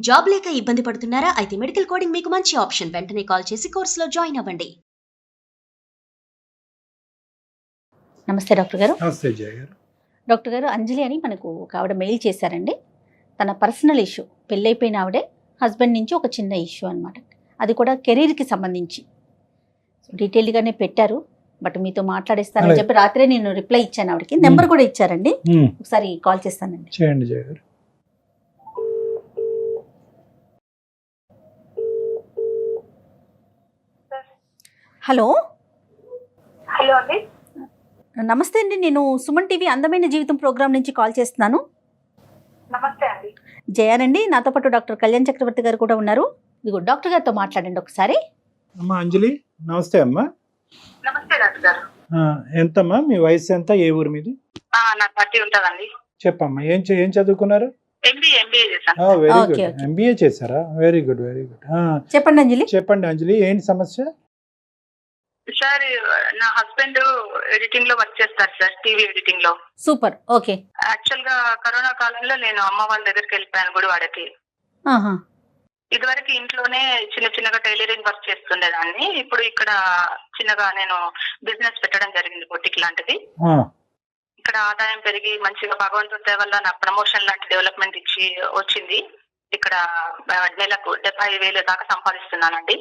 Job లేక ఇబ్బంది పడుతున్నారా? అయితే మెడికల్ కోడింగ్ మీకు మంచి ఆప్షన్. వెంటనే కాల్ చేసి కోర్సులో జాయిన్ అవ్వండి. నమస్తే డాక్టర్ గారు. నమస్తే జయ గారు. డాక్టర్ గారు, అంజలి అని మనకు ఒక ఆవిడ మెయిల్ చేశారండి. తన పర్సనల్ ఇష్యూ, పెళ్ళైపోయిన ఆవిడే, హస్బెండ్ నుంచి ఒక చిన్న ఇష్యూ అనమాట. అది కూడా కెరీర్కి సంబంధించి డీటెయిల్గానే పెట్టారు. బట్ మీతో మాట్లాడేస్తానని చెప్పి రాత్రే నేను రిప్లై ఇచ్చాను. ఆవిడకి నెంబర్ కూడా ఇచ్చారండి. ఒకసారి కాల్ చేస్తానండి. చేయండి జయ గారు. హలో. హలో అండి. నమస్తే అండి, నేను సుమన్ టీవీ అందమైన జీవితం ప్రోగ్రామ్ నుంచి కాల్ చేస్తున్నాను. నమస్తే అండి. జయానండి, నాతో పాటు డాక్టర్ కళ్యాణ్ చక్రవర్తి గారు కూడా ఉన్నారు. ఇదిగో డాక్టర్ గారితో మాట్లాడండి ఒకసారి. అమ్మా అంజలి, నమస్తే అమ్మా. నమస్తే డాక్టర్ గారు. ఎంతమ్మా మీ వయసు ఎంత, ఏ ఊరు మీది? నాకు 30 ఉంటుందండి. చెప్పమ్మా, ఏం చదువుకున్నారు? ఎంబీఏ చేశాను. Very Okay, good. okay. MBA చేశారా? Very good very good. చెప్పండి అంజలి. చెప్పండి అంజలి, ఏంటి సమస్య? సార్, నా హస్బెండ్ ఎడిటింగ్ లో వర్క్ చేస్తారు సార్, టీవీ ఎడిటింగ్ లో. సూపర్. ఓకే. యాక్చువల్ గా కరోనా కాలంలో నేను అమ్మ వాళ్ళ దగ్గరికి వెళ్ళిపోయాను గుడివాడకి. ఆహా. ఇదివరకు ఇంట్లోనే చిన్నగా టైలరింగ్ వర్క్ చేస్తుండేదాన్ని. ఇప్పుడు ఇక్కడ చిన్నగా నేను బిజినెస్ పెట్టడం జరిగింది, బొటిక్ లాంటిది. ఇక్కడ ఆదాయం పెరిగి మంచిగా భగవంతుడి దయ వల్ల నాకు ప్రమోషన్ లాంటి డెవలప్మెంట్ ఇచ్చి వచ్చింది. ఇక్కడ నెలకు 70,000 దాకా సంపాదిస్తున్నానండి.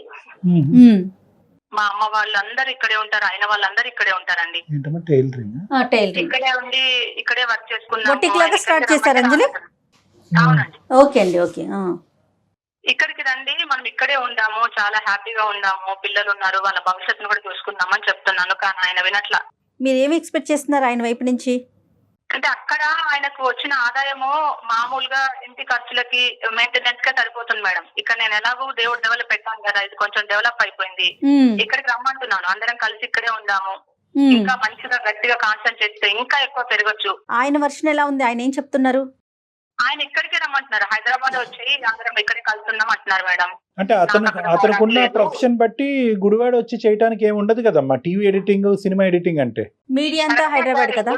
మా అమ్మ వాళ్ళందరూ ఇక్కడే ఉంటారు, ఆయన వాళ్ళందరూ ఇక్కడే ఉంటారండి. ఏంటమ్మా టైలరింగ్? టైలరింగ్. ఇక్కడే ఉండి ఇక్కడే వర్క్ చేసుకున్నాను. బొటిక్ లాగా స్టార్ట్ చేశారు అంజలి? అవునండి. ఓకే అండి, ఓకే. ఇక్కడికి రండి, మనం ఇక్కడే ఉందాము, చాలా హ్యాపీగా ఉందాము, పిల్లలు ఉన్నారు, వాళ్ళ భవిష్యత్తును కూడా చూసుకుందామని చెప్తున్నాను. కానీ ఆయన వినట్లా. మీరు ఏమి ఎక్స్పెక్ట్ చేస్తున్నారు ఆయన వైపు నుంచి? అంటే అక్కడ ఆయనకు వచ్చిన ఆదాయము మామూలుగా ఇంటి ఖర్చులకి మెయింటెనెన్స్ గా సరిపోతుంది మేడం. ఇక్కడ నేను ఎలాగో దేవుడు డెవలప్ పెట్టాను కదా, ఇది కొంచెం డెవలప్ అయిపోయింది. ఇక్కడికి రమ్మంటున్నాను, అందరం కలిసి ఇక్కడే ఉందాము, ఇంకా మంచిగా గట్టిగా కాన్సన్ట్రేట్ చేస్తే ఇంకా ఎక్కువ పెరగచ్చు. ఆయన వర్షన్ ఎలా ఉంది? ఆయన ఏం చెప్తున్నారు? ఆయన ఇక్కడికే రమ్మంటున్నారు, హైదరాబాద్ వచ్చి అందరం ఇక్కడే కలుస్తున్నాం అంటున్నారు మేడం. అంటే అతనుకున్న ప్రొఫెషన్ బట్టి గుడివాడ వచ్చి చేయడానికి ఏమి ఉండదు కదమ్మా, టీవీ ఎడిటింగ్, సినిమా ఎడిటింగ్ అంటే. మీడియా అంతా హైదరాబాద్ కదా.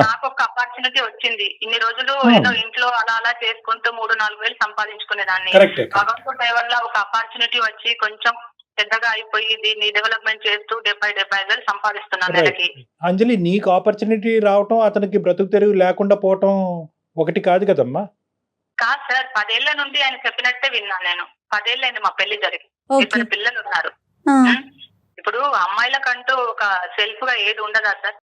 నాకు ఒక ఆపర్చునిటీ వచ్చింది. ఇన్ని రోజులు ఏదో ఇంట్లో అలా చేసుకుంటూ 3-4 వేలు సంపాదించుకునేదాన్ని. భగవంతుడి దయ వల్ల ఒక ఆపర్చునిటీ వచ్చి కొంచెం పెద్దగా అయిపోయి దీన్ని డెవలప్మెంట్ చేస్తూ 70,000 సంపాదిస్తున్నాను నెలకి. అంజలి, నీకు ఆపర్చునిటీ రావటం, అతనికి బ్రతుకు తెరువు లేకుండా పోవటం ఒకటి కాదు కదమ్మా. కాదు సార్, 10 ఏళ్ల నుండి ఆయన చెప్పినట్టే విన్నాను నేను. 10 ఏళ్ళైంది మా పెళ్లి జరిగి, 2 పిల్లలు ఉన్నారు. ఇప్పుడు అమ్మాయిలకంటూ ఒక సెల్ఫ్ గా ఏది ఉండదా సార్?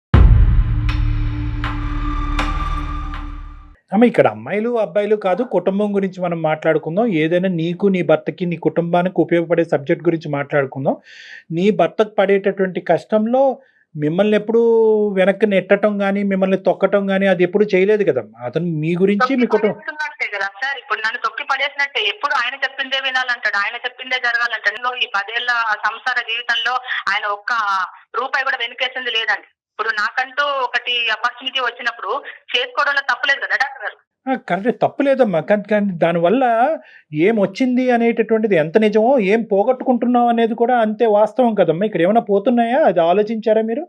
అమ్మ, ఇక్కడ అమ్మాయిలు అబ్బాయిలు కాదు, కుటుంబం గురించి మనం మాట్లాడుకుందాం. ఏదైనా నీకు, నీ భర్తకి, నీ కుటుంబానికి ఉపయోగపడే సబ్జెక్ట్ గురించి మాట్లాడుకుందాం. నీ భర్తకు పడేటటువంటి కష్టంలో మిమ్మల్ని ఎప్పుడు వెనక్కి నెట్టడం గానీ, మిమ్మల్ని తొక్కటం గానీ అది ఎప్పుడు చేయలేదు కదమ్మా. అతను మీ గురించి, మీ కుటుంబం కదా సార్. ఇప్పుడు నన్ను తొక్కి పడేసినట్టే, ఎప్పుడు ఆయన చెప్పిందే వినాలంటాడు, ఆయన చెప్పిందే జరగాలంటాడు. ఈ 10 ఏళ్ల సంసార జీవితంలో ఆయన ఒక్క రూపాయి కూడా వెనుకేసింది లేదండి. ఇప్పుడు నాకంటూ ఒకటి ఆపర్చునిటీ వచ్చినప్పుడు చేసుకోవడంలో తప్పులేదు కదా డాక్టర్ గారు. కరెక్ట్, తప్పులేదమ్మా. కానీ దానివల్ల ఏం వచ్చింది అనేటటువంటిది ఎంత నిజమో, ఏం పోగొట్టుకుంటున్నాం అనేది కూడా అంతే వాస్తవం కదమ్మా. ఇక్కడ ఏమైనా పోతున్నాయా, అది ఆలోచించారా మీరు?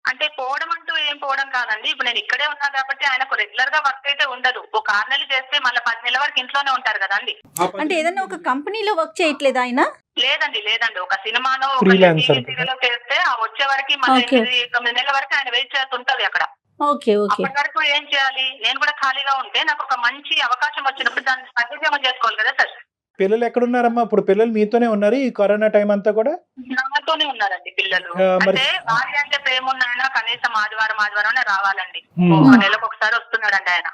అంటే పోవడం అంటూ ఏం పోవడం కాదండి. ఇప్పుడు నేను ఇక్కడే ఉన్నా కాబట్టి ఆయనకు రెగ్యులర్ గా వర్క్ అయితే ఉండదు. ఒక 6 నెలలు చేస్తే మళ్ళీ 10 నెలల వరకు ఇంట్లోనే ఉంటారు కదండి. అంటే ఏదన్నా ఒక కంపెనీలో వర్క్ చేయట్లేదు ఆయన? లేదండి. ఒక సినిమానో ఫ్రీలాన్సర్ చేస్తే ఆ వచ్చే వరకు మళ్ళీ 8-9 నెలల వరకు ఆయన వెయిట్ చేస్తుంటది అక్కడ. Okay okay. అప్పటి వరకు ఏం చేయాలి? నేను కూడా ఖాళీగా ఉంటే నాకు ఒక మంచి అవకాశం వచ్చినప్పుడు దాన్ని సద్వినియోగం చేసుకోవాలి కదా సార్. పిల్లలు ఎక్కడున్నారమ్మా? ఇప్పుడు పిల్లలు మీతోనే ఉన్నారు ఈ కరోనా టైం అంతా కూడా? నాతోనే ఉన్నారండి పిల్లలు. అంటే భార్య అంటే ప్రేమ ఉన్నాయన కనీసం ఆదివారం రావాలండి. నెలకు ఒకసారి వస్తున్నాడండి ఆయన.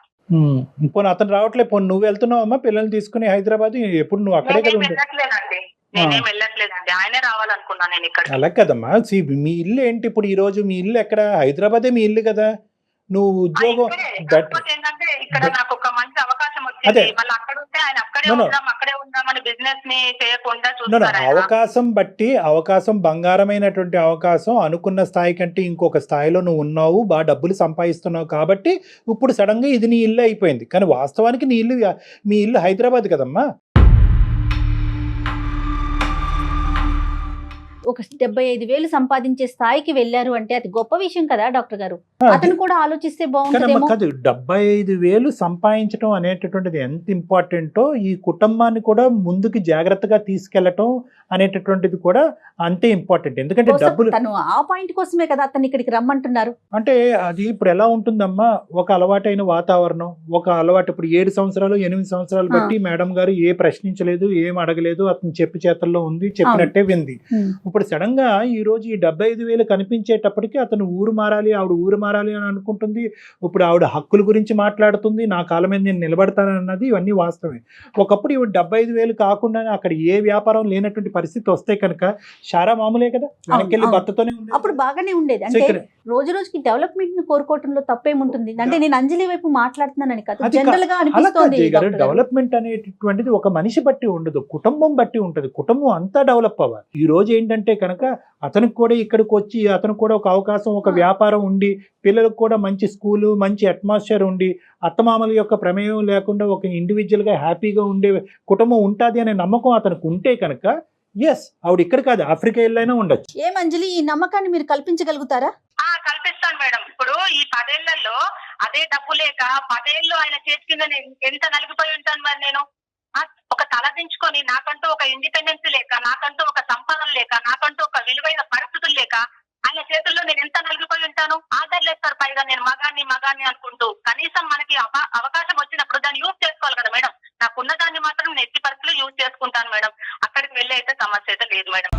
పోనీ అతను రావట్లేదు, పోనీ నువ్వు వెళ్తున్నావమ్మా పిల్లల్ని తీసుకుని హైదరాబాద్? ఎప్పుడు నువ్వు అక్కడే కదా? వెళ్ళట్లేదండి, నేనేం వెళ్ళట్లేదండి, ఆయనే రావాలనుకున్నా నేను ఇక్కడ. అలా కదమ్మా, మీ ఇల్లు ఏంటి ఇప్పుడు? ఈ రోజు మీ ఇల్లు ఎక్కడ? హైదరాబాదే మీ ఇల్లు కదా. నువ్వు ఉద్యోగం ఏంటంటే ఇక్కడ నాకు ఒక మంచి అవకాశం వచ్చింది. మళ్ళీ అక్కడ ఉంటే ఆయన అక్కడే ఉందామని బిజినెస్ ని చేయకుండా చూస్తారు. అవకాశం బంగారమైనటువంటి అవకాశం. అనుకున్న స్థాయి కంటే ఇంకొక స్థాయిలో నువ్వు ఉన్నావు, బాగా డబ్బులు సంపాదిస్తున్నావు కాబట్టి ఇప్పుడు సడన్ గా ఇది నీ ఇల్లు అయిపోయింది. కానీ వాస్తవానికి మీ ఇల్లు హైదరాబాద్ కదమ్మా. ఒక 75,000 సంపాదించే స్థాయికి వెళ్ళారు అంటే అది గొప్ప విషయం కదా డాక్టర్ గారు. అతను కూడా ఆలోచిస్తే బాగుంటుందేమో. కాదు 75,000 సంపాదించడం అనేటటువంటిది ఎంత ఇంపార్టెంటో ఈ కుటుంబాన్ని కూడా ముందుకు జాగ్రత్తగా తీసుకెళ్లటం అనేటటువంటిది కూడా అంతే ఇంపార్టెంట్. ఎందుకంటే డబ్బులు తను ఆ పాయింట్ కోసమే కదా అతను ఇక్కడికి రమ్మంటున్నారు. అంటే అది ఇప్పుడు ఎలా ఉంటుందమ్మా, ఒక అలవాటైన వాతావరణం, ఒక అలవాటు. ఇప్పుడు 7 సంవత్సరాలు 8 సంవత్సరాలు బట్టి మేడం గారు ఏ ప్రశ్నించలేదు, ఏం అడగలేదు, అతను చెప్పి చేతల్లో ఉంది, చెప్పినట్టే వింది. ఇప్పుడు సడన్ గా ఈ రోజు ఈ 75,000 కనిపించేటప్పటికి అతను ఊరు మారాలి, ఆవిడ ఊరు మారాలి అని అనుకుంటుంది. ఇప్పుడు ఆవిడ హక్కుల గురించి మాట్లాడుతుంది, నా కాలం మీద నేను నిలబడతానన్నది, ఇవన్నీ వాస్తవమే. ఒకప్పుడు ఇవి 75,000 కాకుండా అక్కడ ఏ వ్యాపారం లేనటువంటి పరిస్థితి వస్తే కనుక షారా మామూలే కదా, వెనకెళ్ళి భర్తతోనే అప్పుడు బాగానే ఉండేది. అంటే రోజు రోజుకి డెవలప్మెంట్ ని కోరుకోవటంలో తప్పేముంటుంది. అంటే నేను అంజలి వైపు మాట్లాడుతున్నానని కాదు, జనరల్ గా అనిపిస్తోంది. డెవలప్మెంట్ అనేటటువంటిది ఒక మనిషి బట్టి ఉండదు, కుటుంబం బట్టి ఉంటది. కుటుంబం అంతా డెవలప్ అవ్వాలి. ఈ రోజు ఏంటంటే కనుక అతనికి కూడా ఇక్కడికి వచ్చి అతను కూడా ఒక అవకాశం, ఒక వ్యాపారం ఉండి, పిల్లలకు కూడా మంచి స్కూలు, మంచి అట్మాస్ఫియర్ ఉండి, అత్తమామల యొక్క ప్రమేయం లేకుండా ఒక ఇండివిజువల్ గా హ్యాపీగా ఉండే కుటుంబం ఉంటుంది అనే నమ్మకం అతనికి ఉంటే కనుక ఎస్, ఆవిడ ఇక్కడ కాదు ఆఫ్రికా వెళ్ళైనా ఉండొచ్చు. ఏం అంజలి, ఈ నమ్మకాన్ని మీరు కల్పించగలుగుతారా? కల్పిస్తాను మేడం. ఇప్పుడు ఈ 10 ఏళ్లలో అదే డబ్బు లేక 10 ఏళ్ళు ఆయన చేతి కింద ఎంత నలిగిపోయి ఉంటాను మరి నేను. ఒక తలదించుకొని నాకంటూ ఒక ఇండిపెండెన్స్ లేక, నాకంటూ ఒక సంపాదన లేక, నాకంటూ ఒక విలువైన పరిస్థితులు లేక ఆయన చేతుల్లో నేను ఎంత నలిగిపోయి ఉంటాను. ఆదరలేస్తారు పైగా నేను మగాన్ని అనుకుంటూ. కనీసం మనకి అవకాశం వచ్చినప్పుడు దాన్ని యూజ్ చేసుకోవాలి కదా మేడం. నాకున్న దాన్ని మాత్రం నేను ఎట్టి పరిస్థితులు యూజ్ చేసుకుంటాను మేడం. అక్కడికి వెళ్ళి అయితే సమస్య అయితే లేదు మేడం.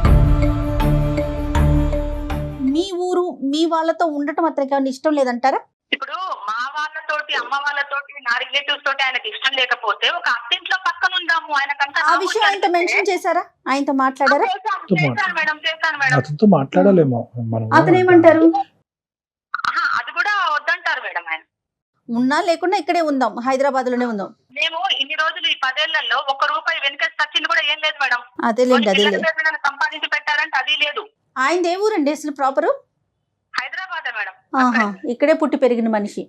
మీ ఊరు, మీ వాళ్ళతో ఉండటం అతనికి ఇష్టం లేదంటారా? ఇప్పుడు మా వాళ్ళతోటి, అమ్మ వాళ్ళతోటి, నా రిలేటివ్స్ తోటి ఆయనకి ఇష్టం లేకపోతే ఒక అత్తింట్లో పక్కన ఉందాము. ఆయనకంతా ఆ విషయం ఆయనతో మెన్షన్ చేశారా? ఆయనతో మాట్లాడారా? చేశాను మేడం. అతనితో మాట్లాడాలేమో. అతను ఏమంటారు? అది కూడా వద్దంటారు మేడం. ఆయన ఉన్నా లేకుండా ఇక్కడే ఉందాం, హైదరాబాద్ లోనే ఉందాం. మేము ఇన్ని రోజులు ఈ 10 ఏళ్లలో ₹1 వెనకేసి వచ్చింది కూడా ఏం లేదు మేడం. అదేలేండి. సంపాదించి పెట్టారంటే అది లేదు. ఆయన ఏ ఊరండి అసలు ప్రాపరు? హైదరాబాద్ మేడం. ఇక్కడే పుట్టి పెరిగిన మనిషి.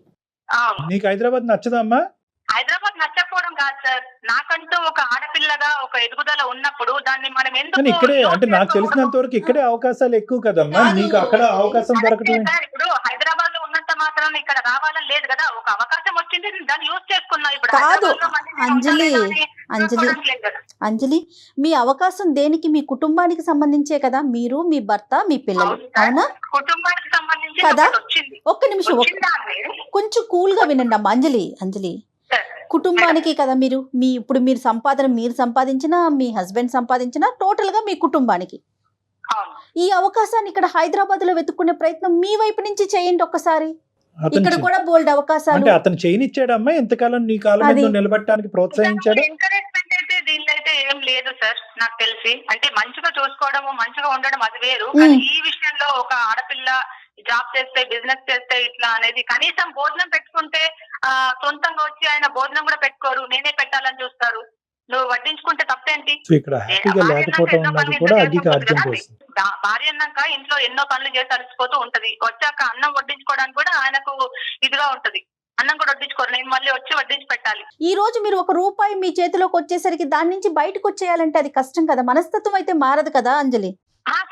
నీకు హైదరాబాద్ నచ్చదా అమ్మా? హైదరాబాద్ నచ్చకపోవడం కాదు సార్, నాకంటూ ఒక ఆడపిల్లగా ఒక ఎదుగుదల ఉన్నప్పుడు దాన్ని మనం ఎందుకు ఇక్కడే, అంటే నాకు తెలిసినంత వరకు ఇక్కడే అవకాశాలు ఎక్కువ కదమ్మా, నీకు అక్కడ అవకాశం దొరకటం. ఇప్పుడు హైదరాబాద్ లో ఉన్నంత మాత్రం ఇక్కడ రావాలని లేదు కదా. ఒక అవకాశం వచ్చింది, దాన్ని యూజ్ చేసుకున్నా. ఇప్పుడు కాదు అంజలి, మీ అవకాశం దేనికి? మీ కుటుంబానికి సంబంధించే కదా, మీరు, మీ భర్త, మీ పిల్లలు, అవునా? కుటుంబానికి సంబంధించి కదా. వచ్చింది. ఒక్క నిమిషం, కొంచెం కూల్ గా వినండి అమ్మా. అంజలి, కుటుంబానికి కదా మీరు, ఇప్పుడు మీరు సంపాదించినా, మీ హస్బెండ్ సంపాదించినా, టోటల్ గా మీ కుటుంబానికి. ఈ అవకాశాన్ని ఇక్కడ హైదరాబాద్ లో వెతుక్కునే ప్రయత్నం మీ వైపు నుంచి చేయండి ఒక్కసారి. ఇక్కడ కూడా బోల్డ్ అవకాశాలు. అంటే అతను చేయనిచ్చాడమ్మా ఎంతకాలం నీ కాలం మీద నిలబడటానికి ప్రోత్సహించాడు. ఎంకరేజ్మెంట్ అయితే దీనిలో అయితే ఏం లేదు సార్ నాకు తెలిసి. అంటే మంచిగా చూసుకోవడము, మంచిగా ఉండడం అది వేరు. కానీ ఈ విషయంలో ఒక ఆడపిల్ల జాబ్ చేస్తే, బిజినెస్ చేస్తే ఇట్లా అనేది, కనీసం భోజనం పెట్టుకుంటే సొంతంగా వచ్చి ఆయన భోజనం కూడా పెట్టుకోరు, నేనే పెట్టాలని చూస్తారు. నువ్వు వడ్డించుకుంటే తప్పేంటి? భార్య అన్నాక ఇంట్లో ఎన్నో పనులు చేసి అలసిపోతూ ఉంటది. వచ్చాక అన్నం వడ్డించుకోవడానికి కూడా ఆయనకు ఇదిగా ఉంటది. అన్నం కూడా వడ్డించుకోరు, నేను మళ్ళీ వచ్చి వడ్డించి పెట్టాలి. ఈ రోజు మీరు ₹1 మీ చేతిలోకి వచ్చేసరికి దాని నుంచి బయటకు వచ్చేయాలంటే అది కష్టం కదా, మనస్తత్వం అయితే మారదు కదా అంజలి.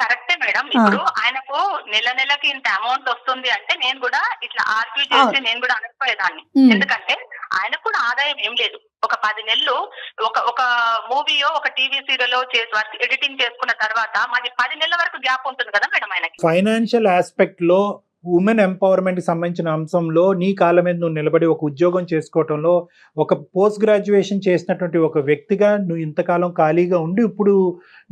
కరెక్టే మేడం. ఇప్పుడు ఆయనకు నెలకి ఇంత అమౌంట్ వస్తుంది అంటే నేను కూడా ఇట్లా ఆర్గ్యూ చేసి నేను కూడా అనకపోయేదాన్ని. ఎందుకంటే ఆయనకు కూడా ఆదాయం ఏం లేదు. ఒక 10 నెలలు ఒక మూవీయో, ఒక టీవీ సీరియల్ చేసి ఎడిటింగ్ చేసుకున్న తర్వాత మాది 10 నెలల వరకు గ్యాప్ ఉంటుంది కదా మేడం ఆయనకి. ఫైనాన్షియల్ ఆస్పెక్ట్ లో, ఉమెన్ ఎంపవర్మెంట్ కి సంబంధించిన అంశంలో నీ కాళ్ళ మీద నువ్వు నిలబడి ఒక ఉద్యోగం చేసుకోవటంలో, ఒక పోస్ట్ గ్రాడ్యుయేషన్ చేసినటువంటి ఒక వ్యక్తిగా నువ్వు ఇంతకాలం ఖాళీగా ఉండి ఇప్పుడు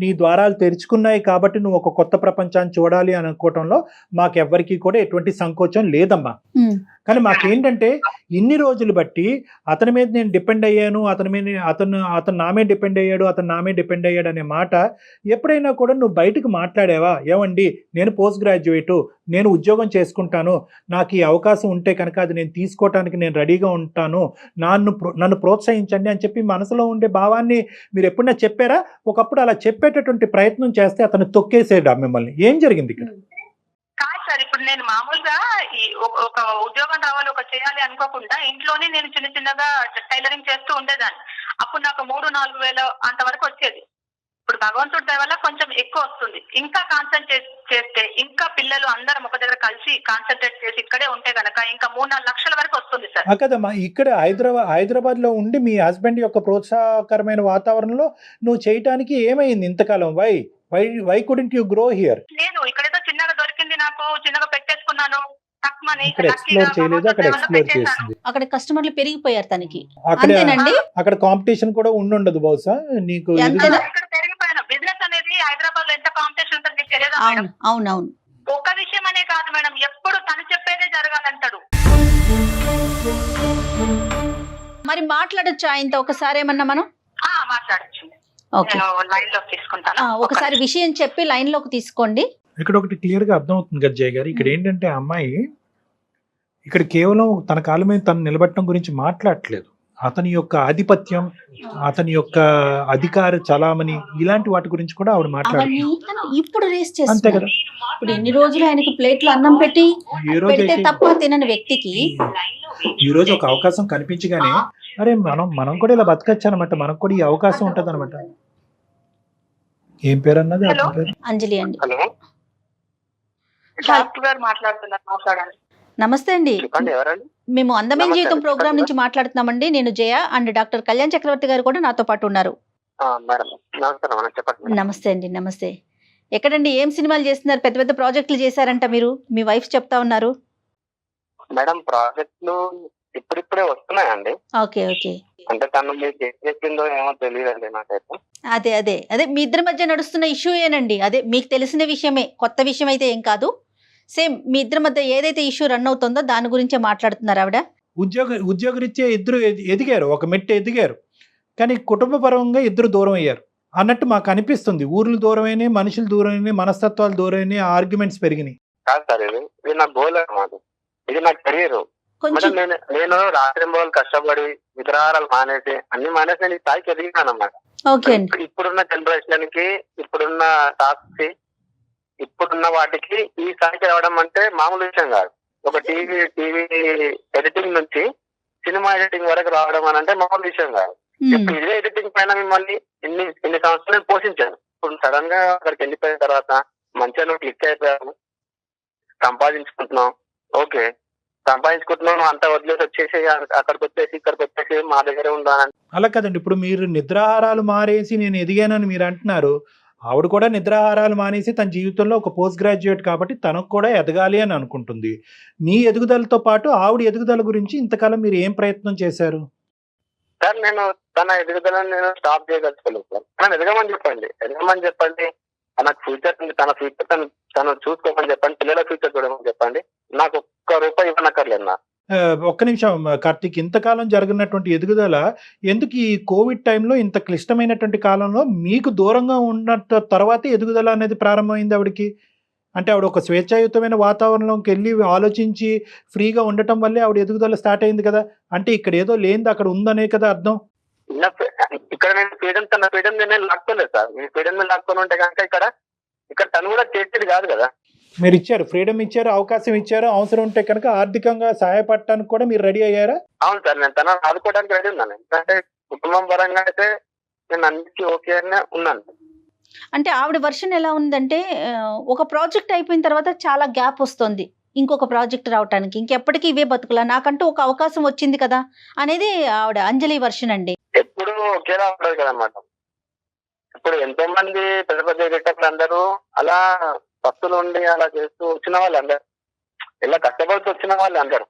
నీ ద్వారాలు తెరుచుకున్నాయి కాబట్టి నువ్వు ఒక కొత్త ప్రపంచాన్ని చూడాలి అని అనుకోవటంలో మాకెవ్వరికి కూడా ఎటువంటి సంకోచం లేదమ్మా. కానీ మాకేంటంటే ఇన్ని రోజులు బట్టి అతని మీద నేను డిపెండ్ అయ్యాను, అతను నా మీద డిపెండ్ అయ్యాడు, అతను నా మీద డిపెండ్ అయ్యాడు అనే మాట ఎప్పుడైనా కూడా నువ్వు బయటకు మాట్లాడావా? ఏమండి నేను పోస్ట్ గ్రాడ్యుయేటు, నేను ఉద్యోగం చేసుకుంటాను, నాకు ఈ అవకాశం ఉంటే కనుక అది నేను తీసుకోవటానికి నేను రెడీగా ఉంటాను, నన్ను ప్రోత్సహించండి అని చెప్పి మనసులో ఉండే భావాన్ని మీరు ఎప్పుడైనా చెప్పారా? ఒకప్పుడు అలా చెప్పేటటువంటి ప్రయత్నం చేస్తే అతను తొక్కేసాడు మిమ్మల్ని. ఏం జరిగింది ఇక్కడ? కాదు సార్, ఇప్పుడు నేను మామూలుగా ఒక ఉద్యోగం రావాలి, ఒక చేయాలి అనుకోకుండా ఇంట్లోనే నేను చిన్నగా టైలరింగ్ చేస్తూ ఉండేదాన్ని. అప్పుడు నాకు 3-4 వేల అంతవరకు వచ్చేది. ఇప్పుడు భగవంతుడి దయ వల్ల కొంచెం ఎక్కువ వస్తుంది. ఇంకా కాన్సన్ట్రేట్ చేస్తే, ఇంకా పిల్లలు అందరం ఒక దగ్గర కలిసి కాన్సన్ట్రేట్ చేసి ఇక్కడే ఉంటే గనక ఇంకా 3-4 లక్షల వరకు వస్తుంది సార్. కదమ్మా, ఇక్కడ హైదరాబాద్ లో ఉండి మీ హస్బెండ్ యొక్క ప్రోత్సాహకరమైన వాతావరణంలో నువ్వు చేయటానికి ఏమైంది ఇంతకాలం? Why couldn't you grow here? నేను ఇక్కడేదో చిన్నగా దొరికింది, నాకు చిన్నగా పెట్టేసుకున్నాను. ఇక్కడ ఎక్స్ప్లోర్ చేయలేదు, అక్కడ ఎక్స్ప్లోర్ చేసింది. అక్కడ కస్టమర్లు పెరిగిపోయారు తనకి, అక్కడ అంతేనండి. అక్కడ కాంపిటీషన్ కూడా ఉండదు బహుశా నీకు. అంతేనా? ఇక్కడ పెరిగిపోయాను. బిజినెస్ అనేది హైదరాబాద్ లో ఎంత కాంపిటీషన్ ఉంటుంది మీకు తెలియదా అవును మేడం? అవునవును. ఒక్క విషయం అనే కాదు మేడం, ఎప్పుడు తను చెప్పేదే జరగాలంటాడు. మరి మాట్లాడొచ్చు ఆయనతో ఒకసారి ఏమన్నా మనం? మాట్లాడచ్చు. ఓకే, నేను లైన్ లో తీసుకుంటాను. ఒకసారి విషయం చెప్పి లైన్ లోకి తీసుకోండి. ఇక్కడ ఒకటి క్లియర్ గా అర్థమవుతుంది కదా జయ గారు, ఇక్కడ ఏంటంటే ఆ అమ్మాయి ఇక్కడ కేవలం తన కాళ్ళ మీద తను నిలబెట్టడం గురించి మాట్లాడట్లేదు. అతని యొక్క ఆధిపత్యం, అతని యొక్క అధికార చలామణి, ఇలాంటి వాటి గురించి కూడా ఆవిడ అవన్నీ మాట్లాడుతుంది. తను ఇప్పుడు రేస్ అంతే చేస్తుంది. కదా. ఇప్పుడు ఎన్ని రోజులు ఆయనకి ప్లేట్లో అన్నం పెట్టి ఈ రోజు పెడితే అయితే తప్ప తినని వ్యక్తికి ఈ రోజు ఒక అవకాశం కనిపించగానే అరే మనం కూడా ఇలా బతకచ్చు అనమాట, మనకు కూడా ఈ అవకాశం ఉంటది అనమాట. ఏం పేరు అన్నది? హలో. అతని పేరు అంజలి అండి. హలో, డాక్టర్ గారు మాట్లాడుతున్నారు, మాట్లాడండి. నమస్తే అండి, చెప్పండి ఎవరండి? మేము అందమైన నమస్తే జీవితం అండి, ప్రోగ్రామ్ చెప్పండి. నుంచి మాట్లాడుతున్నామండి. నేను జయ అండ్ డాక్టర్ కళ్యాణ్ చక్రవర్తి గారు కూడా నాతో పాటు ఉన్నారు. మేడం నమస్కారం మేడం, చెప్పండి మేడం. నమస్తే అండి. నమస్తే. ఎక్కడండి, ఏం సినిమాలు చేస్తున్నారు? పెద్ద పెద్ద ప్రాజెక్టులు చేశారంట మీరు, మీ వైఫ్ చెప్తా ఉన్నారు. మేడం ప్రాజెక్టులు ఇప్పుడిప్పుడే వస్తున్నాయండి. ఓకే ఓకే, అంటే తను మీకు ఏం చెప్పిందో ఏమో తెలియదండి నాకైతే. అదే అదే అదే మీ ఇద్దరి మధ్య నడుస్తున్న ఇష్యూ ఏనండి. అదే మీకు తెలిసిన విషయమే, కొత్త విషయం అయితే ఏం కాదు. సేమ్ మీ ఇద్దరి మధ్య ఏదైతే ఇష్యూ రన్ అవుతుందో దాని గురించే మాట్లాడుతున్నారు ఆవిడ. ఉద్యోగరీత్యా ఇద్దరు ఎదిగారు, ఒక మెట్టు ఎదిగారు, కానీ కుటుంబ పరంగా ఇద్దరు దూరం అయ్యారు అన్నట్టు మాకు అనిపిస్తుంది. ఊర్లు దూరమైనాయి, మనుషులు దూరమైనాయి, మనస్తత్వాలు దూరమైనాయి, ఆర్గ్యుమెంట్స్ పెరిగినాయి. కాదు సార్, ఇది నా గోల్ అన్నమాట, ఇది నా కెరీర్. కొంచెం మేడం నేను రాత్రి రోజులు కష్టపడి విగ్రహాలు మానేసి అన్ని మానేసి నేను ఈ స్థాయికి ఎదిగినాను అన్నమాట. ఓకే అండి. ఇప్పుడున్న జనరేషన్ కి, ఇప్పుడున్న టాస్క్ కి, ఇప్పుడున్న వాటికి ఈ స్థాయికి రావడం అంటే మామూలు విషయం కాదు. ఒక టీవీ ఎడిటింగ్ నుంచి సినిమా ఎడిటింగ్ వరకు రావడం అని అంటే మామూలు విషయం కాదు. ఇప్పుడు ఇదే ఎడిటింగ్ పైన మిమ్మల్ని ఇన్ని సంవత్సరాలు నేను పోషించాను. ఇప్పుడు సడన్ గా అక్కడికి వెళ్ళిపోయిన తర్వాత మంచిగా నువ్వు క్లిక్ అయిపోయావు, సంపాదించుకుంటున్నావు. ఓకే, సంపాదించుకుంటున్నావు, నువ్వు అంతా వదిలేసి వచ్చేసి ఇక్కడికి వచ్చేసి మా దగ్గరే ఉండాలని. అలా కదండి, ఇప్పుడు మీరు నిద్రాహారాలు మానేసి నేను ఎదిగానని మీరు అంటున్నారు. ఆవిడ కూడా నిద్రాహారాలు మానేసి తన జీవితంలో ఒక పోస్ట్ గ్రాడ్యుయేట్ కాబట్టి తనకు కూడా ఎదగాలి అని అనుకుంటుంది. మీ ఎదుగుదలతో పాటు ఆవిడ ఎదుగుదల గురించి ఇంతకాలం మీరు ఏం ప్రయత్నం చేశారు? సార్ నేను తన ఎదుగుదలను నేను స్టాప్ చేయగలుగుతాను సార్. తను ఎదగమని చెప్పండి, తన ఫ్యూచర్ తన ఫ్యూచర్ తను చూసుకోమని చెప్పండి, పిల్లల ఫ్యూచర్ చూడమని చెప్పండి. నాకు ఒక్క రూపాయి ఇవ్వనక్కర్లేదు నా. ఒక్క నిమిషం కార్తీక్, ఇంతకాలం జరిగినటువంటి ఎదుగుదల ఎందుకు ఈ కోవిడ్ టైంలో ఇంత క్లిష్టమైనటువంటి కాలంలో మీకు దూరంగా ఉన్న తర్వాతే ఎదుగుదల అనేది ప్రారంభమైంది ఆవిడకి? అంటే ఆవిడ ఒక స్వేచ్ఛాయుతమైన వాతావరణంలోకి వెళ్ళి ఆలోచించి ఫ్రీగా ఉండటం వల్లే ఆవిడ ఎదుగుదల స్టార్ట్ అయింది కదా. అంటే ఇక్కడ ఏదో లేనిది అక్కడ ఉందనే కదా అర్థం. ఇక్కడ నేను తన ఫ్రీడమ్ నేను లాక్కోలేదు సార్. మీ ఫ్రీడమ్ లాక్కొని ఉంటే కనుక ఇక్కడ తను కూడా చేసేది కాదు కదా. మీరు ఇచ్చారు, ఫ్రీడమ్ ఇచ్చారు, అవకాశం ఇచ్చారు, అవసరం ఉంటే కనుక ఆర్థికంగా సహాయపడటానికి కూడా మీరు రెడీ అయ్యారా? అవును సార్, నేను తన ఆదుకోవడానికి రెడీ ఉన్నాను. ఎందుకంటే కుటుంబం పరంగా అయితే నేను అన్నిటికీ ఓకే అనే ఉన్నాను. అంటే ఆవిడ వర్షన్ ఎలా ఉందంటే ఒక ప్రాజెక్ట్ అయిపోయిన తర్వాత చాలా గ్యాప్ వస్తుంది ఇంకొక ప్రాజెక్ట్ రావడానికి, ఇంకెప్పటికీ ఇవే బతుకులా, నాకంటూ ఒక అవకాశం వచ్చింది కదా అనేది ఆవిడ అంజలి వర్షన్ అండి. ఎప్పుడు ఒకేలా ఉండదు కదన్నమాట. ఇప్పుడు ఎంతో మంది పెద్ద పెద్ద ఎడిటర్లు అందరూ అలా భక్తులు ఉండి అలా చేస్తూ వచ్చిన వాళ్ళు అందరు, ఇలా కష్టపడుతూ వచ్చిన వాళ్ళు అందరు,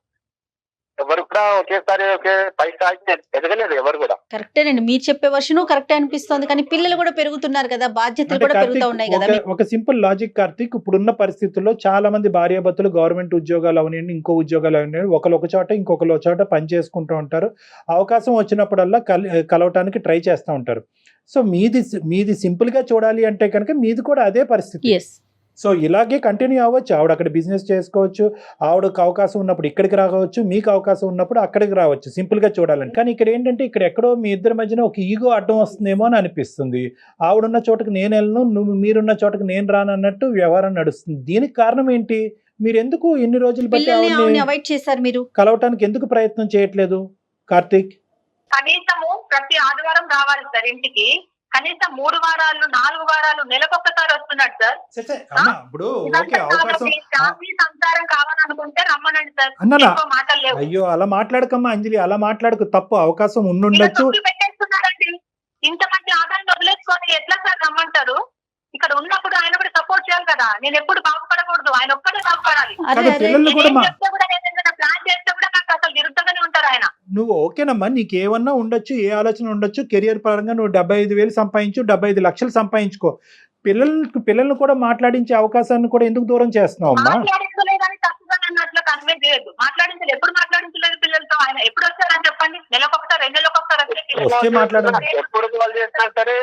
ఎవరు కూడా ఒకేసారి ఒకే పై స్థాయికి ఎదగలేదు ఎవరు కూడా. కరెక్టేనండి, మీరు చెప్పే వర్షను కరెక్టే అనిపిస్తుంది. కానీ పిల్లలు కూడా పెరుగుతున్నారు కదా, బాధ్యతలు కూడా పెరుగుతూ ఉన్నాయి కదా. ఒక సింపుల్ లాజిక్ కార్తీక్, ఇప్పుడున్న పరిస్థితుల్లో చాలా మంది భార్యాభర్తలు గవర్నమెంట్ ఉద్యోగాలు అవనండి, ఇంకో ఉద్యోగాలు అవనండి, ఒకరు ఒక చోట ఇంకొకరు ఒక చోట పని చేసుకుంటూ ఉంటారు. అవకాశం వచ్చినప్పుడల్లా కలవటానికి ట్రై చేస్తూ ఉంటారు. సో మీది సింపుల్ గా చూడాలి అంటే కనుక మీది కూడా అదే పరిస్థితి. సో ఇలాగే కంటిన్యూ అవ్వచ్చు. ఆవిడ అక్కడ బిజినెస్ చేసుకోవచ్చు, ఆవిడకు అవకాశం ఉన్నప్పుడు ఇక్కడికి రావచ్చు, మీకు అవకాశం ఉన్నప్పుడు అక్కడికి రావచ్చు, సింపుల్గా చూడాలని. కానీ ఇక్కడ ఏంటంటే ఇక్కడ ఎక్కడో మీ ఇద్దరి మధ్యన ఒక ఈగో అడ్డం వస్తుందేమో అని అనిపిస్తుంది. ఆవిడున్న చోటకి నేను వెళ్ళను, మీరున్న చోటకి నేను రాను అన్నట్టు వ్యవహారం నడుస్తుంది. దీనికి కారణం ఏంటి? మీరు ఎందుకు ఇన్ని రోజులు బట్టి అవాయిడ్ చేశారు? మీరు కలవటానికి ఎందుకు ప్రయత్నం చేయట్లేదు కార్తీక్? కనీసము ప్రతి ఆదివారం రావాలి సార్ ఇంటికి. కనీసం 3 వారాలు 4 వారాలు నెలకొకసారి వస్తున్నాడు సార్. అమ్మా ఇప్పుడు ఓకే అవకాశం శాంతి సంసారం కావాలనుకుంటే రమ్మనండి సార్. అన్నానా? ఎక్కువ మాటలు లేవు. అయ్యో అలా మాట్లాడకమ్మా అంజలి, అలా మాట్లాడకు, తప్పు. అవకాశం ఇలా ఉండుండొచ్చు. తొక్కి పెట్టేస్తున్నారండి. ఇంత మంచి ఆదాయం వదిలేసుకొని ఎట్లా సార్ రమ్మంటారు? ఇక్కడ ఉన్నప్పుడు ఆయన కూడా సపోర్ట్ చేయాలి కదా. నేను ఎప్పుడు బాగుపడకూడదు, ఆయన ఒక్కడే బాగుపడాలి. అదే కాదు, అదే పిల్లలు కూడా నేను మా చెప్తే కూడా నేను ఏదైనా ప్లాన్ చేస్తే కూడా నాకు అసలు విరుద్ధంగానే ఉంటారు ఆయన. నువ్వు ఓకేనమ్మా, నీకేమన్నా ఉండొచ్చు, ఏ ఆలోచన ఉండొచ్చు. కెరియర్ పరంగా నువ్వు 75,000 సంపాదించు, 75 లక్షలు సంపాదించుకో. పిల్లల్ని కూడా మాట్లాడించే అవకాశాన్ని కూడా ఎందుకు దూరం చేస్తున్నావు అమ్మా? మాట్లాడించలేదని తప్పుగా నన్ను అట్లా కన్వే చేయొద్దు. మాట్లాడించలేదు, ఎప్పుడు మాట్లాడించలేదు పిల్లలతో. ఆయన ఎప్పుడు వచ్చారని చెప్పండి. నెలకొకసారి 2 నెలలకొకసారి వస్తే మాట్లాడండి. ఎప్పుడు కాల్ చేసినా సరే,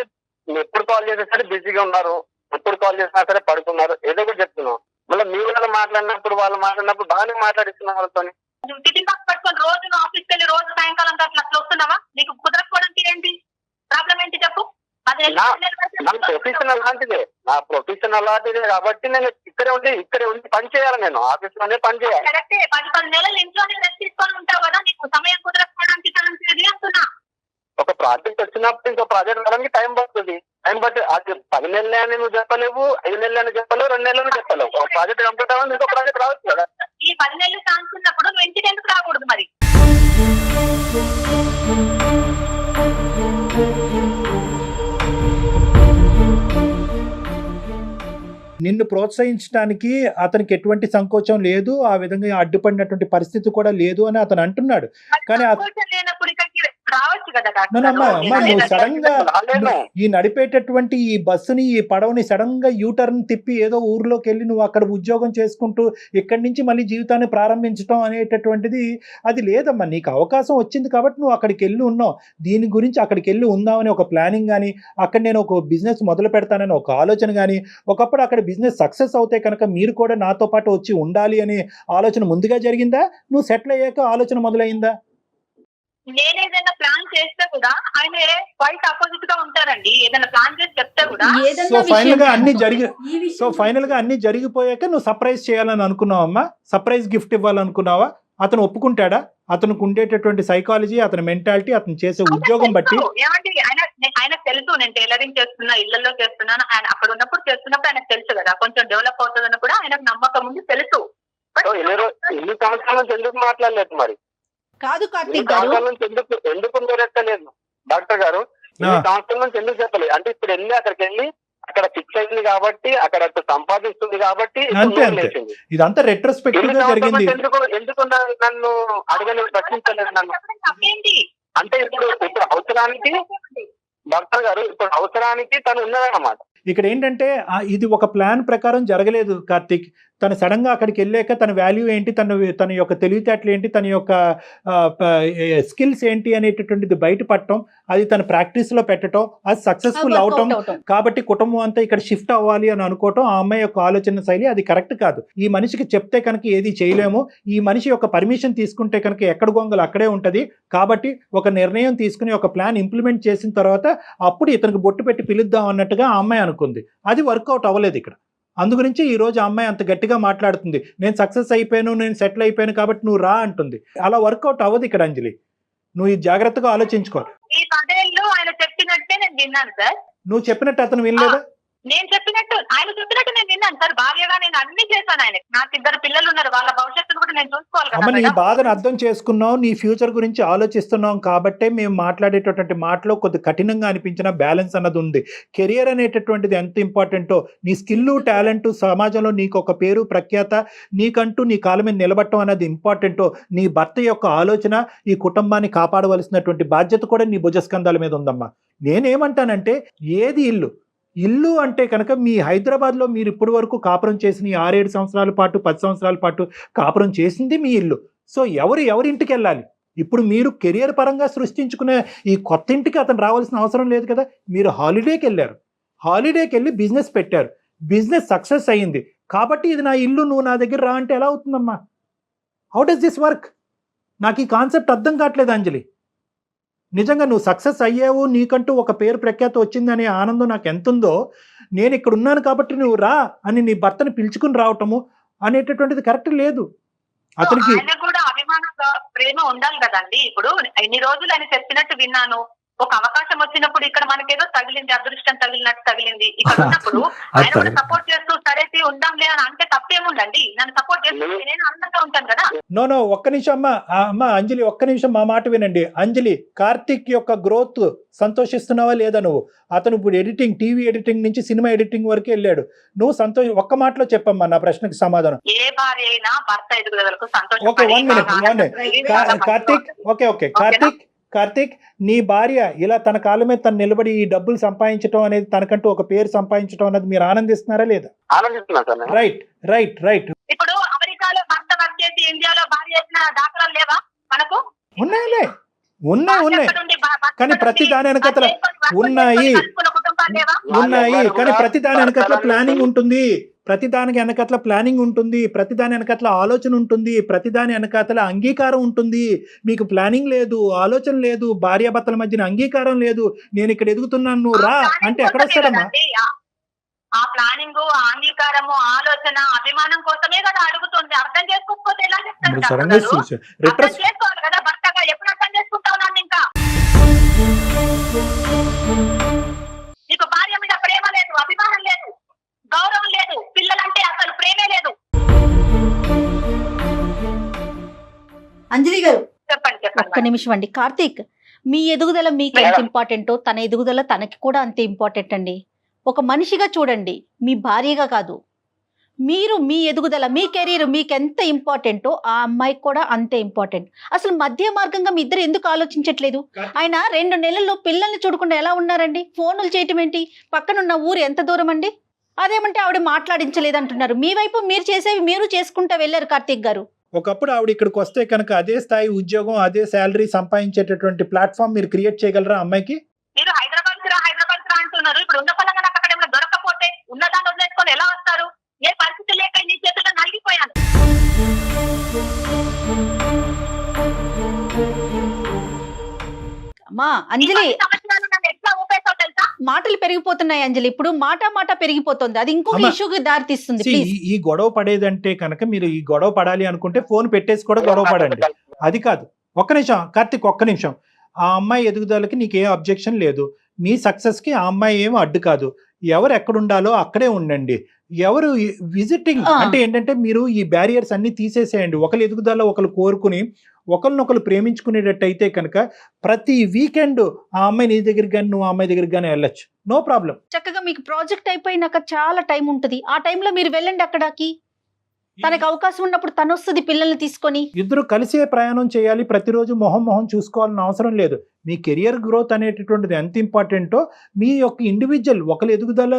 ఎప్పుడు కాల్ చేసినా సరే బిజీగా ఉన్నారు, ఎప్పుడు కాల్ చేసినా సరే పడుకున్నారు, ఏదో ఒకటి చెప్తున్నాం. మళ్ళీ మీ వాళ్ళు మాట్లాడినప్పుడు వాళ్ళు మాట్లాడినప్పుడు బాగానే మాట్లాడిస్తున్నాం వాళ్ళతో. టిఫిన్ బాక్స్ పట్టుకొని రోజు నువ్వు ఆఫీస్కి వెళ్ళి రోజు సాయంకాలం అట్లా వస్తున్నావా? నీకు కుదరకపోవడానికి ఏంటి ప్రాబ్లం ఏంటి చెప్పు. నా ప్రొఫెషన్ అలాంటిదే, నా ప్రొఫెషన్ అలాంటిదే కాబట్టి నేను ఇక్కడే ఉండి పని చేయాలి. నేను ఆఫీస్ లోనే పని చేయాలి. కరెక్టే. 10 నెలలు ఇంట్లోనే రెస్ట్ తీసుకొని ఉంటావు కదా, నీకు సమయం కుదరకపోవడానికి అంటున్నా. ఒక ప్రాజెక్ట్ వచ్చినప్పుడు ఇంకో ప్రాజెక్ట్ రావడానికి టైం పడుతుంది. అది 10 నెలలే అని నువ్వు చెప్పలేవు, 5 నెలలు అని చెప్పలేవు, 2 నెలలు చెప్పలేవు. ఒక ప్రాజెక్ట్ కంప్లీట్ అవ్వాలి, ఇంకో ప్రాజెక్ట్ రావచ్చు కదా. ఈ 10 నెలలు ఛాన్స్ ఉన్నప్పుడు నువ్వు ఇంటికి ఎందుకు రాకూడదు మరి? నిన్ను ప్రోత్సహించడానికి అతనికి ఎటువంటి సంకోచం లేదు, ఆ విధంగా అడ్డుపడినటువంటి పరిస్థితి కూడా లేదు అని అతను అంటున్నాడు. కానీ లేనప్పుడు ఇక్కడికి రావచ్చు కదా నువ్వు సడన్ గా ఈ నడిపేటటువంటి ఈ బస్సుని, ఈ పడవని సడన్ గా యూటర్న్ తిప్పి ఏదో ఊర్లోకి వెళ్ళి నువ్వు అక్కడ ఉద్యోగం చేసుకుంటూ ఇక్కడి నుంచి మళ్ళీ జీవితాన్ని ప్రారంభించడం అనేటటువంటిది అది లేదమ్మా. నీకు అవకాశం వచ్చింది కాబట్టి నువ్వు అక్కడికి వెళ్ళి ఉన్నావు. దీని గురించి అక్కడికి వెళ్ళి ఉందామని ఒక ప్లానింగ్ కానీ, అక్కడ నేను ఒక బిజినెస్ మొదలు పెడతానని ఒక ఆలోచన కానీ, ఒకప్పుడు అక్కడ బిజినెస్ సక్సెస్ అవుతే కనుక మీరు కూడా నాతో పాటు వచ్చి ఉండాలి అనే ఆలోచన ముందుగా జరిగిందా? నువ్వు సెటిల్ అయ్యాక ఆలోచన మొదలైందా? నేను ఏదైనా ప్లాన్ చేస్తే కూడా ఆయన క్వైట్ ఆపోజిట్ గా ఉంటారండి. ఏదైనా ప్లాన్ చేసి చెప్తే కూడా ఫైనల్ గా అన్ని జరిగిపోయాక నువ్వు సర్ప్రైజ్ చేయాలని అనుకున్నావమ్మా? Surprise gift ఇవ్వాలనుకున్నావా? అతను ఒప్పుకుంటాడా? అతనికి ఉండేటటువంటి సైకాలజీ, అతని మెంటాలిటీ, అతను చేసే ఉద్యోగం బట్టి ఏమంటే ఆయన తెలుసు నేను టైలరింగ్ చేస్తున్నా, ఇళ్లలో చేస్తున్నాను. ఆయన అక్కడ ఉన్నప్పుడు చేస్తున్నప్పుడు ఆయనకు తెలుసు కదా కొంచెం డెవలప్ అవుతుందని కూడా ఆయనకు నమ్మకం ఉంది, తెలుసు. ఎన్ని సంవత్సరాల నుంచి ఎందుకు మాట్లాడలేదు మరి? కాదు కార్తీక్ గారు, ఎందుకు నెరవేర్చలేదు డాక్టర్ గారు? ఈ సంవత్సరం నుంచి ఎందుకు చెప్పలేదు? అంటే ఇప్పుడు వెళ్ళి అక్కడికి వెళ్ళి అక్కడ ఫిక్స్ అయింది కాబట్టి, అక్కడ సంపాదిస్తుంది కాబట్టి ఇదంతా రెట్రోస్పెక్టివ్ గా జరిగింది. ఎందుకు నన్ను అడగలేదు, ప్రశ్నించలేదు నన్ను? అంటే ఇప్పుడు అవసరానికి డాక్టర్ గారు, ఇప్పుడు అవసరానికి తను ఉన్నదన్నమాట. ఇక్కడ ఏంటంటే ఇది ఒక ప్లాన్ ప్రకారం జరగలేదు కార్తీక్. తను సడన్ గా అక్కడికి వెళ్ళాక తన వాల్యూ ఏంటి, తన యొక్క తెలివితేటలు ఏంటి, తన యొక్క స్కిల్స్ ఏంటి అనేటటువంటిది బయటపడటం, అది తన ప్రాక్టీస్ లో పెట్టడం, అది సక్సెస్ఫుల్ అవటం. కాబట్టి కుటుంబం అంతా ఇక్కడ షిఫ్ట్ అవ్వాలి అని అనుకోవటం ఆ అమ్మాయి యొక్క ఆలోచన శైలి అది కరెక్ట్ కాదు. ఈ మనిషికి చెప్తే కనుక ఏది చేయలేము. ఈ మనిషి యొక్క పర్మిషన్ తీసుకుంటే కనుక ఎక్కడ గొంగలు అక్కడే ఉంటది. కాబట్టి ఒక నిర్ణయం తీసుకుని ఒక ప్లాన్ ఇంప్లిమెంట్ చేసిన తర్వాత అప్పుడు ఇతనికి బొట్టు పెట్టి పిలుద్దాం అన్నట్టుగా ఆ అమ్మాయి అనుకుంది. అది వర్కౌట్ అవ్వలేదు ఇక్కడ. అందుగురించి ఈ రోజు అమ్మాయి అంత గట్టిగా మాట్లాడుతుంది, నేను సక్సెస్ అయిపోయాను, నేను సెటిల్ అయిపోయాను కాబట్టి నువ్వు రా అంటుంది. అలా వర్కౌట్ అవ్వదు ఇక్కడ అంజలి. నువ్వు ఇది జాగ్రత్తగా ఆలోచించుకో. ఈ 10 ఏళ్ళు ఆయన చెప్పినట్టే నేను విన్నాను సార్. నువ్వు చెప్పినట్టు అతను వినలేదా? నేను చెప్పినట్టు ఆయన చెప్పినట్టు నేను విన్నాను సార్. భార్యగా నేను అన్ని చేశాను. ఆయన నాకు 2 పిల్లలు ఉన్నారు, వాళ్ళ భవిష్యత్తును కూడా నేను చూసుకోవాలి అమ్మ. నీ కదా. బాధను అర్థం చేసుకున్నావు, నీ ఫ్యూచర్ గురించి ఆలోచిస్తున్నాం కాబట్టే మేము మాట్లాడేటటువంటి మాటలో కొద్ది కఠినంగా అనిపించిన బ్యాలెన్స్ అన్నది ఉంది. కెరియర్ అనేటటువంటిది ఎంత ఇంపార్టెంటో, నీ స్కిల్, టాలెంట్, సమాజంలో నీకు ఒక పేరు ప్రఖ్యాత, నీకంటూ నీ కాళ్ళ మీద నిలబడటం అనేది ఇంపార్టెంటో, నీ భర్త యొక్క ఆలోచన, ఈ కుటుంబాన్ని కాపాడవలసినటువంటి బాధ్యత కూడా నీ భుజస్కంధాల మీద ఉందమ్మా. నేనేమంటానంటే ఏది ఇల్లు అంటే కనుక మీ హైదరాబాద్లో మీరు ఇప్పటి వరకు కాపురం చేసిన 6-7 సంవత్సరాల పాటు 10 సంవత్సరాల పాటు కాపురం చేసింది మీ ఇల్లు. సో ఎవరింటికి వెళ్ళాలి? ఇప్పుడు మీరు కెరియర్ పరంగా సృష్టించుకునే ఈ కొత్త ఇంటికి అతను రావాల్సిన అవసరం లేదు కదా. మీరు హాలిడేకి వెళ్ళారు, హాలిడేకి వెళ్ళి బిజినెస్ పెట్టారు, బిజినెస్ సక్సెస్ అయ్యింది కాబట్టి ఇది నా ఇల్లు, నువ్వు నా దగ్గర రా అంటే ఎలా అవుతుందమ్మా? How does this work? నాకు ఈ కాన్సెప్ట్ అర్థం కావట్లేదు అంజలి. నిజంగా నువ్వు సక్సెస్ అయ్యావు, నీకంటూ ఒక పేరు ప్రఖ్యాత వచ్చిందనే ఆనందం నాకు ఎంతుందో, నేను ఇక్కడ ఉన్నాను కాబట్టి నువ్వు రా అని నీ భర్తను పిలుచుకుని రావటము అనేటటువంటిది కరెక్ట్ లేదు. అతనికి కూడా అభిమానంగా ప్రేమ ఉండాలి కదండి. ఇప్పుడు ఇన్ని రోజులు ఆయన చెప్పినట్టు విన్నాను, ఒక అవకాశం వచ్చినప్పుడు ఇక్కడ మనకేదో తగిలింది, అదృష్టం తగిలినట్టు తగిలింది. ఇక్కడ ఉన్నప్పుడు ఆయన కూడా సపోర్ట్ చేస్తూ సరే ఉందాంలే అని అంటే తప్పేముందండి. నన్ను సపోర్ట్ చేస్తూ నేను అందంగా ఉంటాను కదా. నో ఒక్క నిమిషం అమ్మ అంజలి, ఒక్క నిమిషం మా మాట వినండి. అంజలి, కార్తిక్ యొక్క గ్రోత్ సంతోషిస్తున్నావా లేదా నువ్వు? అతను ఇప్పుడు ఎడిటింగ్, టీవీ ఎడిటింగ్ నుంచి సినిమా ఎడిటింగ్ వరకు వెళ్ళాడు. నువ్వు ఒక్క మాటలో చెప్పమ్మా నా ప్రశ్నకి సమాధానం. ఏ భార్య అయినా భర్త ఎదుగుదలకు okay, 1 minute. Karthik, okay Karthik, నీ భార్య ఇలా తన కాళ్ళ మీద తను నిలబడి ఈ డబ్బులు సంపాదించడం అనేది, తనకంటూ ఒక పేరు సంపాదించడం అనేది మీరు ఆనందిస్తున్నారా లేదా? ఆనందిస్తున్నా సార్. రైట్. ఇప్పుడు అమెరికాలో భర్త వర్క్ చేసి ఇండియాలో భార్య చేసిన దాఖలాలు లేవా మనకు? ఉన్నాయి. కానీ ప్రతి దాని వెనకతల ఉన్నాయి, కానీ ప్రతి దాని వెనకట్ల ప్లానింగ్ ఉంటుంది, ప్రతి దానికి వెనకట్ల ప్లానింగ్ ఉంటుంది, ప్రతి దాని వెనకట్ల ఆలోచన ఉంటుంది, ప్రతి దాని వెనకట్ల అంగీకారం ఉంటుంది. మీకు ప్లానింగ్ లేదు, ఆలోచన లేదు, భార్యాభర్తల మధ్యన అంగీకారం లేదు. నేను ఇక్కడ ఎదుగుతున్నాను, నువ్వు రా అంటే ఎక్కడ వస్తాడమ్మా? ఆ ప్లానింగ్, అంగీకారము, ఆలోచన, అభిమానం కోసమే కదా అడుగుతుంది. అర్థం చేసుకోకపోతే ఎలా చెప్తాను? చేసుకోవాలి కదా భర్తగా. ఎప్పుడు అర్థం చేసుకుంటావు నన్ను? ఇంకా నీకు భార్య మీద ప్రేమ లేదు, అభిమానం లేదు, గౌరవం లేదు, పిల్లలంటే అసలు ప్రేమే లేదు. అంజలి గారు చెప్పండి. ఒక్క నిమిషం అండి. కార్తీక్, మీ ఎదుగుదల మీకు ఎంత ఇంపార్టెంటో తన ఎదుగుదల తనకి కూడా అంతే ఇంపార్టెంట్ అండి. ఒక మనిషిగా చూడండి, మీ భార్యగా కాదు. మీరు మీ ఎదుగుదల, మీ కెరీర్ మీకు ఎంత ఇంపార్టెంటో ఆ అమ్మాయికి కూడా అంతే ఇంపార్టెంట్. అసలు మధ్య మార్గంగా మీ ఇద్దరు ఎందుకు ఆలోచించట్లేదు? ఆయన 2 నెలల్లో పిల్లల్ని చూడకుండా ఎలా ఉన్నారండి? ఫోనులు చేయటం ఏంటి? పక్కనున్న ఊరు ఎంత దూరం అండి? అదేమంటే ఆవిడ మాట్లాడించలేదంటున్నారు. మీ వైపు మీరు చేసేవి మీరు చేసుకుంటూ వెళ్ళారు కార్తీక్ గారు. ఒకప్పుడు ఆవిడ ఇక్కడికి వస్తే కనుక అదే స్థాయి ఉద్యోగం, అదే శాలరీ సంపాదించేటటువంటి ప్లాట్ఫామ్ మీరు క్రియేట్ చేయగలరా అమ్మాయికి? మీరు హైదరాబాద్ అంటున్నారు. ఇప్పుడు ఉన్న పరంగా నాకు అక్కడ ఏమైనా దొరకపోతే ఉన్నదాన్ని వదిలేసుకొని ఎలా వస్తారు? ఏ పరిస్థితి లేక నీ చేతుల్లో నలిగిపోయాను. అమ్మా అంజలి, ఎట్లా ఊపేసావు తెలుసా? మాటలు పెరిగిపోతున్నాయి అంజలి. ఇప్పుడు మాట పెరిగిపోతుంది, అది ఇంకొక ఇష్యూకి దారి తీస్తుంది. ఈ గొడవ పడేదంటే కనుక మీరు ఈ గొడవ పడాలి అనుకుంటే ఫోన్ పెట్టేసి కూడా గొడవ పడండి. అది కాదు. ఒక్క నిమిషం కార్తిక్, ఒక్క నిమిషం. ఆ అమ్మాయి ఎదుగుదలకి నీకే అబ్జెక్షన్ లేదు, మీ సక్సెస్కి ఆ అమ్మాయి ఏమో అడ్డు కాదు. ఎవరు ఎక్కడుండాలో అక్కడే ఉండండి. ఎవరు విజిటింగ్ అంటే ఏంటంటే మీరు ఈ బ్యారియర్స్ అన్ని తీసేసేయండి. ఒకరు ఎదుగుదల ఒకరు కోరుకుని ఒకరినొకరు ప్రేమించుకునేటట్టు అయితే కనుక ప్రతి వీకెండ్ ఆ అమ్మాయి నీ దగ్గరికి కానీ నువ్వు ఆ అమ్మాయి దగ్గరికి కానీ వెళ్ళొచ్చు, నో ప్రాబ్లం. చక్కగా మీకు ప్రాజెక్ట్ అయిపోయినాక చాలా టైం ఉంటుంది, ఆ టైంలో మీరు వెళ్ళండి అక్కడికి. తనకు అవకాశం ఉన్నప్పుడు తను వస్తుంది పిల్లల్ని తీసుకొని. ఇద్దరు కలిసే ప్రయాణం చేయాలి. ప్రతిరోజు మొహం చూసుకోవాలని అవసరం లేదు. మీ కెరియర్ గ్రోత్ అనేటటువంటిది ఎంత ఇంపార్టెంటో మీ యొక్క ఇండివిజువల్ ఒకరు ఎదుగుదల,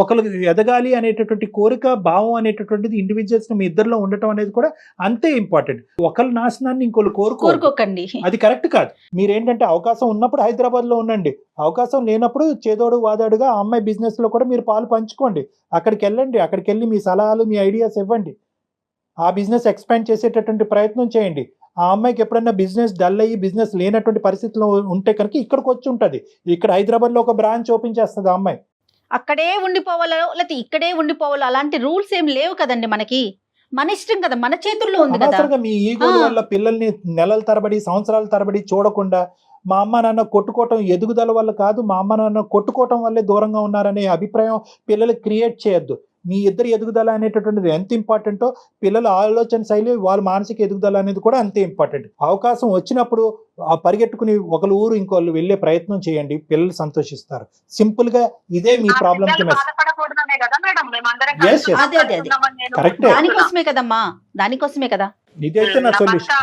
ఒకరు ఎదగాలి అనేటటువంటి కోరిక, భావం అనేటటువంటిది ఇండివిజువల్స్ మీ ఇద్దరిలో ఉండటం అనేది కూడా అంతే ఇంపార్టెంట్. ఒకరి నాశనాన్ని ఇంకోళ్ళు కోరుకోకండి, అది కరెక్ట్ కాదు. మీరేంటంటే అవకాశం ఉన్నప్పుడు హైదరాబాద్ లో ఉండండి, అవకాశం లేనప్పుడు చేదోడు వాదాడుగా ఆ అమ్మాయి బిజినెస్ లో కూడా మీరు పాలు పంచుకోండి. అక్కడికి వెళ్ళండి, అక్కడికి వెళ్ళి మీ సలహాలు, మీ ఐడియాస్ ఇవ్వండి. ఆ బిజినెస్ ఎక్స్పాండ్ చేసేటటువంటి ప్రయత్నం చేయండి. ఆ అమ్మాయికి ఎప్పుడన్నా బిజినెస్ డల్ అయ్యి బిజినెస్ లేనటువంటి పరిస్థితిలో ఉంటే కనుక ఇక్కడికి వచ్చి ఉంటుంది. ఇక్కడ హైదరాబాద్లో ఒక బ్రాంచ్ ఓపెన్ చేస్తుంది ఆ అమ్మాయి. అక్కడే ఉండిపోవాలో లేకపోతే ఇక్కడే ఉండిపోవాలో అలాంటి రూల్స్ ఏం లేవు కదండి మనకి. మన ఇష్టం కదా, మన చేతుల్లో ఉంది కదా. మీ ఈగో వల్ల పిల్లల్ని నెలల తరబడి, సంవత్సరాల తరబడి చూడకుండా మా అమ్మ నాన్న కొట్టుకోవటం ఎదుగుదల వల్ల కాదు, మా అమ్మ నాన్న కొట్టుకోవటం వల్లే దూరంగా ఉన్నారనే అభిప్రాయం పిల్లలు క్రియేట్ చేయొద్దు. మీ ఇద్దరు ఎదుగుదల అనేటటువంటిది ఎంత ఇంపార్టెంటో పిల్లల ఆలోచన శైలి, వాళ్ళ మానసిక ఎదుగుదల అనేది కూడా అంతే ఇంపార్టెంట్. అవకాశం వచ్చినప్పుడు పరిగెట్టుకుని ఒకరు ఊరు ఇంకోళ్ళు వెళ్ళే ప్రయత్నం చేయండి, పిల్లలు సంతోషిస్తారు. సింపుల్ గా ఇదే మీ ప్రాబ్లం కి దానికోసమే కదమ్మా, దానికోసమే కదా. ఇదైతే నా సొల్యూషన్.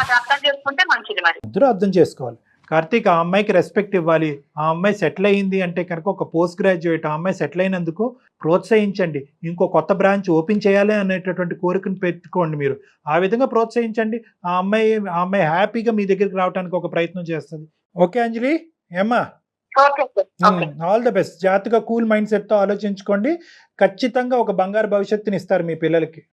ఇద్దరు అర్థం చేసుకోవాలి. కార్తీక్, ఆ అమ్మాయికి రెస్పెక్ట్ ఇవ్వాలి. ఆ అమ్మాయి సెటిల్ అయింది అంటే కనుక ఒక పోస్ట్ గ్రాడ్యుయేట్, ఆ అమ్మాయి సెటిల్ అయినందుకు ప్రోత్సహించండి. ఇంకో కొత్త బ్రాంచ్ ఓపెన్ చేయాలి అనేటటువంటి కోరికను పెట్టుకోండి. మీరు ఆ విధంగా ప్రోత్సహించండి. ఆ అమ్మాయి హ్యాపీగా మీ దగ్గరికి రావడానికి ఒక ప్రయత్నం చేస్తుంది. ఓకే అంజలి, ఏమ్మా, ఆల్ ద బెస్ట్. జాగ్రత్తగా కూల్ మైండ్ సెట్ తో ఆలోచించుకోండి. ఖచ్చితంగా ఒక బంగారు భవిష్యత్తుని ఇస్తారు మీ పిల్లలకి.